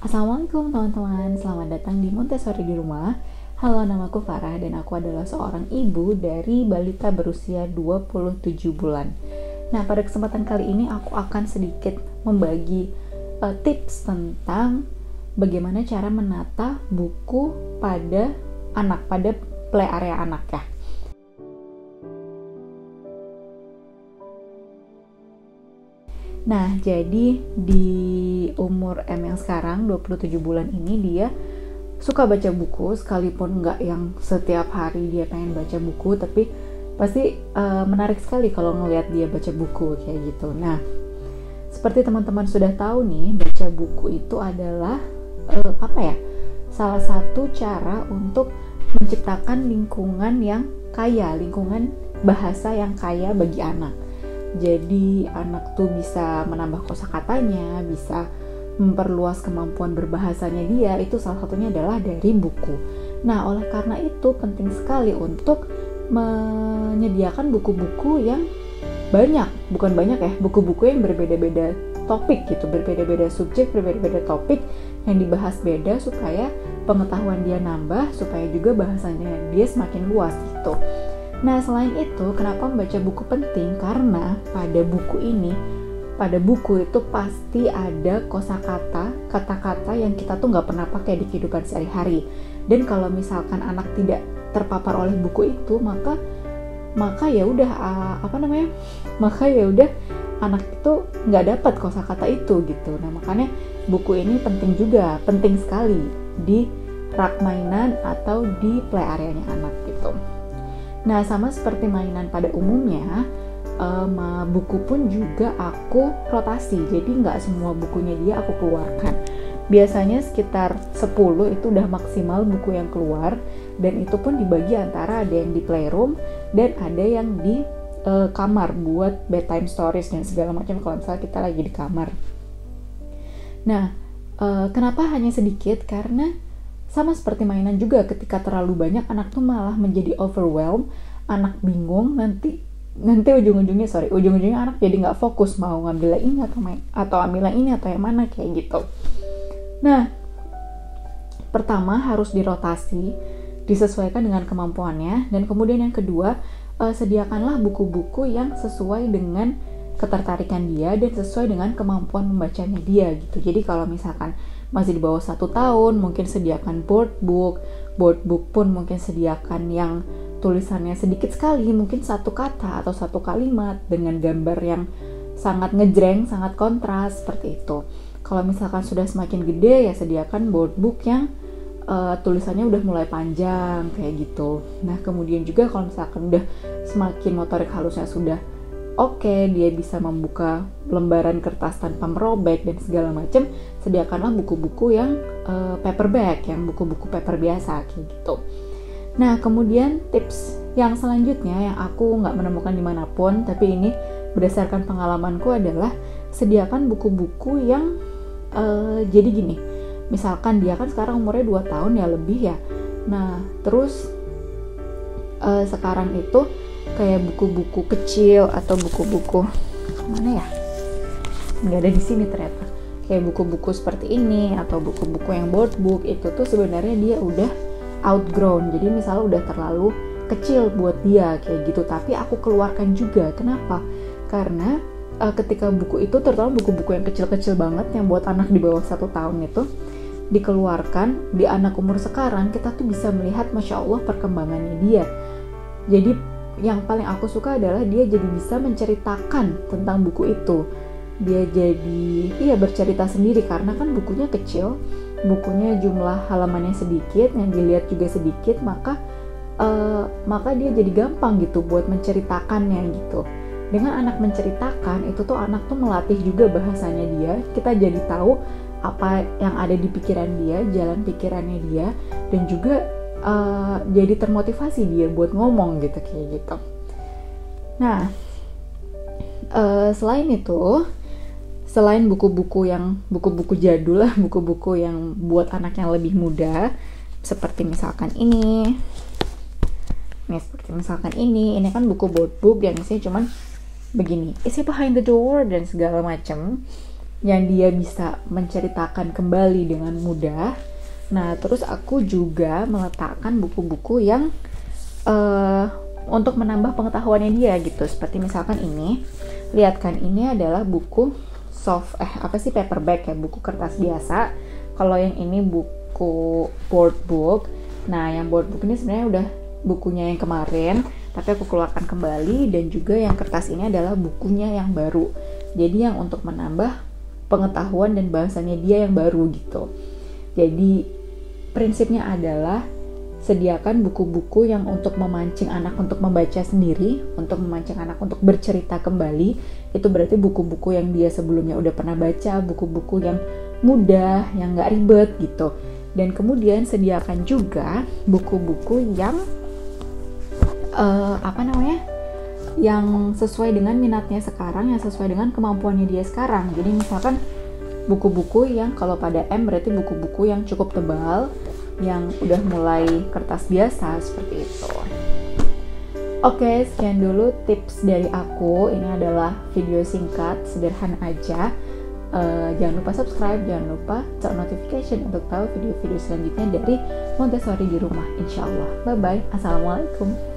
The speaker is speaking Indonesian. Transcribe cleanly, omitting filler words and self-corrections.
Assalamualaikum teman-teman, selamat datang di Montessori di Rumah. Halo, namaku Farah dan aku adalah seorang ibu dari balita berusia 27 bulan. Nah, pada kesempatan kali ini aku akan sedikit membagi tips tentang bagaimana cara menata buku pada play area anak ya. Nah, jadi di umur M yang sekarang 27 bulan ini dia suka baca buku, sekalipun nggak yang setiap hari dia pengen baca buku, tapi pasti menarik sekali kalau ngelihat dia baca buku kayak gitu. Nah, seperti teman-teman sudah tahu nih, baca buku itu adalah salah satu cara untuk menciptakan lingkungan yang kaya, lingkungan bahasa yang kaya bagi anak. Jadi anak tuh bisa menambah kosakatanya, bisa memperluas kemampuan berbahasanya dia, itu salah satunya adalah dari buku. Nah, oleh karena itu penting sekali untuk menyediakan buku-buku yang buku-buku yang berbeda-beda topik gitu, berbeda-beda subjek, berbeda-beda topik yang dibahas beda supaya pengetahuan dia nambah, supaya juga bahasanya dia semakin luas gitu. Nah, selain itu, kenapa membaca buku penting? Karena pada buku itu pasti ada kosakata, kata-kata yang kita tuh nggak pernah pakai di kehidupan sehari-hari. Dan kalau misalkan anak tidak terpapar oleh buku itu, maka ya udah anak itu nggak dapat kosakata itu gitu. Nah, makanya buku ini penting sekali di rak mainan atau di play areanya anak gitu. Nah, sama seperti mainan pada umumnya, buku pun juga aku rotasi. Jadi nggak semua bukunya dia aku keluarkan. Biasanya sekitar 10 itu udah maksimal buku yang keluar, dan itu pun dibagi antara ada yang di playroom dan ada yang di kamar buat bedtime stories dan segala macam kalau misalnya kita lagi di kamar. Nah, kenapa hanya sedikit? Karena sama seperti mainan juga, ketika terlalu banyak anak tuh malah menjadi overwhelmed, anak bingung, nanti ujung-ujungnya anak jadi nggak fokus mau ngambil ini atau ambil ini atau yang mana kayak gitu. Nah, pertama harus dirotasi, disesuaikan dengan kemampuannya, dan kemudian yang kedua, sediakanlah buku-buku yang sesuai dengan ketertarikan dia dan sesuai dengan kemampuan membacanya dia gitu. Jadi kalau misalkan masih di bawah 1 tahun, mungkin sediakan board book pun mungkin sediakan yang tulisannya sedikit sekali, mungkin 1 kata atau 1 kalimat dengan gambar yang sangat ngejreng, sangat kontras, seperti itu. Kalau misalkan sudah semakin gede, ya sediakan board book yang tulisannya udah mulai panjang kayak gitu. Nah, kemudian juga kalau misalkan udah semakin motorik halusnya sudah oke, dia bisa membuka lembaran kertas tanpa merobek dan segala macam, sediakanlah buku-buku yang paperback, yang buku-buku paper biasa kayak gitu. Nah, kemudian tips yang selanjutnya yang aku nggak menemukan dimanapun, tapi ini berdasarkan pengalamanku adalah sediakan buku-buku yang jadi gini, misalkan dia kan sekarang umurnya 2 tahun ya lebih ya. Nah, terus sekarang itu kayak buku-buku kecil atau buku-buku mana ya? Nggak ada di sini ternyata. Kayak buku-buku seperti ini atau buku-buku yang board book itu tuh sebenarnya dia udah outgrown. Jadi misalnya udah terlalu kecil buat dia kayak gitu. Tapi aku keluarkan juga. Kenapa? Karena ketika buku itu, terutama buku-buku yang kecil-kecil banget yang buat anak di bawah 1 tahun itu dikeluarkan di anak umur sekarang, kita tuh bisa melihat Masya Allah perkembangannya dia. Jadi yang paling aku suka adalah dia jadi bisa menceritakan tentang buku itu. Dia jadi bercerita sendiri karena kan bukunya kecil, bukunya jumlah halamannya sedikit, yang dilihat juga sedikit, maka dia jadi gampang gitu buat menceritakannya gitu. Dengan anak menceritakan itu tuh anak tuh melatih juga bahasanya dia. Kita jadi tahu apa yang ada di pikiran dia, jalan pikirannya dia, dan juga jadi termotivasi dia buat ngomong gitu kayak gitu. Nah, selain buku-buku jadul lah, buku-buku yang buat anak yang lebih muda, seperti misalkan ini kan buku board book yang isinya cuman begini, isi behind the door dan segala macam. yang dia bisa menceritakan kembali dengan mudah. Nah, terus aku juga meletakkan buku-buku yang untuk menambah pengetahuannya dia gitu. Seperti misalkan ini, lihat kan, ini adalah buku paperback ya, buku kertas biasa. Kalau yang ini buku board book. Nah, yang board book ini sebenarnya udah bukunya yang kemarin, tapi aku keluarkan kembali, dan juga yang kertas ini adalah bukunya yang baru. Jadi yang untuk menambah pengetahuan dan bahasanya dia yang baru gitu. Jadi prinsipnya adalah sediakan buku-buku yang untuk memancing anak untuk membaca sendiri, untuk memancing anak untuk bercerita kembali. Itu berarti buku-buku yang dia sebelumnya udah pernah baca, buku-buku yang mudah, yang gak ribet gitu. Dan kemudian sediakan juga buku-buku yang yang sesuai dengan minatnya sekarang, yang sesuai dengan kemampuannya dia sekarang. Jadi misalkan buku-buku yang kalau pada M berarti buku-buku yang cukup tebal, yang udah mulai kertas biasa, seperti itu. Oke, sekian dulu tips dari aku. Ini adalah video singkat, sederhana aja. Jangan lupa subscribe, jangan lupa turn notification untuk tahu video-video selanjutnya dari Montessori di rumah, insya Allah. Bye-bye, assalamualaikum.